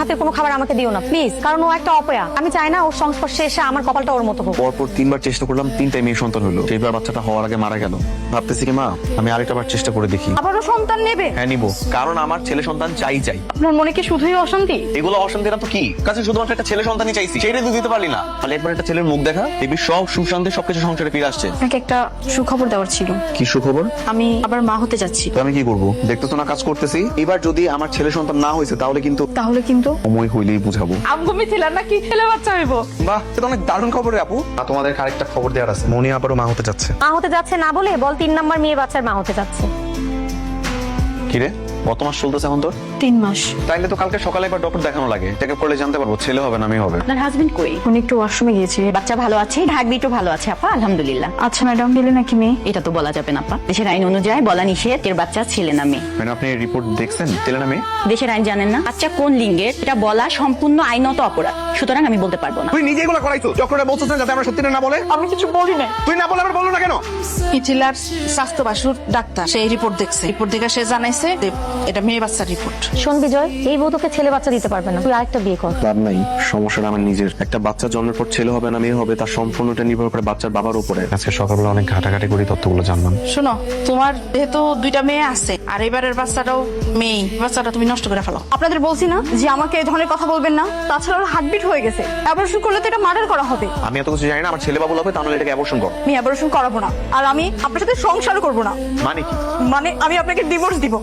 হাতে কোনো খাবার আমাকে দিও না প্লিজ, কারণ ও একটা অপয়া। আমি চাই না ওর সংস্পর্শে এসে আমার কপালটা ওর মতো হোক। পরপর 3বার চেষ্টা করলাম, 3টাই মেয়ে সন্তান হলো। সেইবার বাচ্চাটা হওয়ার আগে মারা গেল। ভাবতেছি কি মা, আমি আরেকটা বার চেষ্টা করে দেখি। আবারও সন্তান নেবে? হ্যাঁ নিবো, কারণ আমার ছেলে সন্তান চাই। আপনার মনে কি শুধুই অশান্তি? এগুলো অশান্তি না তো কি? কাছে শুধুমাত্র একটা ছেলে সন্তানই চাইছি, সেইটাই তো দিতে পারলি না। তাহলে একবার একটা ছেলের মুখ দেখা দেখবি, সব সুশান্তি সবকিছু সংসারে ফিরে আসছে। আপনাকে একটা সুখবর দেওয়ার ছিল। কি সুখবর? আমি আবার মা হতে যাচ্ছি। তো আমি কি করবো? দেখতে তো না কাজ করতেছি। এবার যদি আমার ছেলে সন্তান না হয়েছে তাহলে কিন্তু সময় হইলেই বুঝাবো। আমি ছিলাম নাকি ছেলে বাচ্চা হইব? বাহ, এটা অনেক দারুণ খবর রে আপু। তোমাদের আরেকটা খবর দেওয়ার আছে, মনি আবারও মা হতে যাচ্ছে। মা হতে যাচ্ছে না বলে বল 3 নাম্বার মেয়ে বাচ্চার মা হতে যাচ্ছে। কিরে, কত মাস চলতেছে এখন তোর? 3 মাস। তাইলে তো কালকে সকালে একবার ডক্টর দেখানো লাগে, চেক আপ করলে জানতে পারবো ছেলে হবে না মেয়ে হবে। আপনার হাজবেন্ড কই? উনি একটু ওয়াশরুমে গিয়েছে। বাচ্চা ভালো আছে, হার্টবিটও ভালো আছে আপা, আলহামদুলিল্লাহ। আচ্ছা ম্যাডাম, ছেলে নাকি মেয়ে? এটা তো বলা যাবে না আপা, দেশের আইন অনুযায়ী বলা নিষেধ। এর বাচ্চা ছেলে না মেয়ে। মানে আপনি রিপোর্ট দেখছেন, ছেলে না মেয়ে? দেশের আইন জানেন না? বাচ্চা কোন লিঙ্গের এটা বলা সম্পূর্ণ আইনত অপরাধ, সুতরাং আমি বলতে পারবো না। তুই নিজে এগুলো করাইছো, ডক্টরে বলছিস না যাতে আমরা সত্যি না বলে? আমি কিছু বলি না। তুই না বলে আবার বললো না কেন? মিথিলার স্বাস্থ্য বাসুর ডাক্তার সেই রিপোর্ট দেখছে। রিপোর্ট দেখে সে জানাইছে যে এটা মেয়ে বাচ্চার রিপোর্ট। শোন বিজয়, এই বউ তোকে ছেলে বাচ্চা দিতে পারবে না, তুই আরেকটা বিয়ে কর। লাভ নাই, সমস্যাটা আমার নিজের। একটা বাচ্চা জন্মের পর ছেলে হবে না মেয়ে হবে তার সম্পূর্ণটা নির্ভর করে বাচ্চার বাবার উপরে। আজকে সকালবেলা অনেক ঘাটাঘাটি করি, তথ্যগুলো জানলাম। শোনো, তোমার যেহেতু 2টা মেয়ে আছে আর এবারের বাচ্চাটাও মেয়ে, বাচ্চাটা তুমি নষ্ট করে ফেলো। আপনাদের বলছি না যে আমাকে এই ধরনের কথা বলবেন না। তাছাড়া ওর হার্টবিট হয়ে গেছে, অ্যাবর্শন করলে তো এটা মার্ডার করা হবে। আমি এত কিছু জানি না, আমার ছেলে বাবু হবে, তাহলে এটাকে অ্যাবর্শন কর। আমি অ্যাবর্শন করাবো না, আর আমি আপনার সাথে সংসারও করবো না। মানে কি? মানে আমি আপনাকে ডিভোর্স দিব।